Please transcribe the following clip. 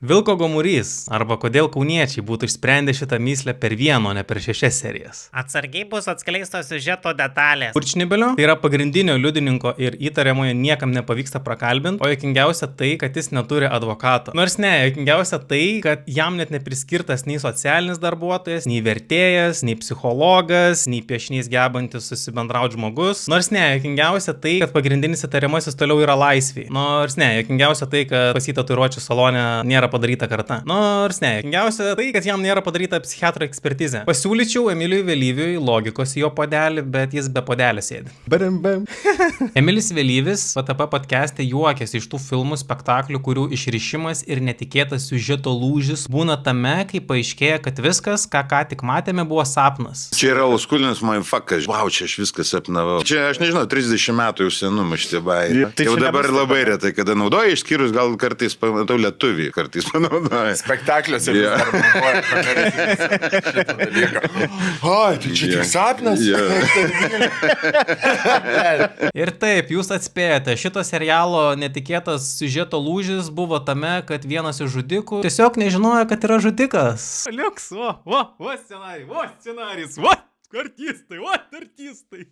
Vilko gomurys, arba kodėl kauniečiai būtų išsprendę šitą mįslę per vieną, o ne per 6 serijas. Atsargiai bus atskleistos siužeto detalės. Kurčnibelio, tai yra pagrindinio liudininko ir įtariamojo niekam nepavyksta prakalbinti, o juokingiausia tai, kad jis neturi advokato. Nors ne, juokingiausia tai, kad jam net nepriskirtas nei socialinis darbuotojas, nei vertėjas, nei psichologas, nei piešinys gebantis susibendrauti žmogus. Nors ne, juokingiausia tai, kad pagrindinis įtariamasis toliau yra laisvėje. Nors ne, juokingiausia tai, kad pas jį tatuiruočių salone nėra padaryta karta. Nors ne, juokingiausia tai, kad jam nėra padaryta psichiatro ekspertizė. Pasiūlyčiau Emilijui Vėlyviui logikos į jo podelį, bet jis be podelio sėdi. Emilis Vėlyvis PTP podcast'e juokėsi iš tų filmų spektaklių, kurių išrišimas ir netikėtas siužeto lūžis būna tame, kai paaiškėja, kad viskas, ką tik matėme, buvo sapnas. Čia yra oldschoolinis mindfuckas. Vau, čia aš viską sapnavau. Čia, aš nežinau, 30 metų jau senumo šitie bairiai. Jau dabar labai retai, kada naudoju, išskyrus gal kartais pamatau lietuvį, kartais panaudoju. Spektakliuose vis dar naudoja šitą dalyką. Ai, tai čia tik sapnas? Ir taip, jūs atspėjate, šito serialo netikėtas siužeto lūžis buvo tame, kad vienas iš žudikų tiesiog nežinojo, kad yra žudikas. Liuks, scenarijus, artistai.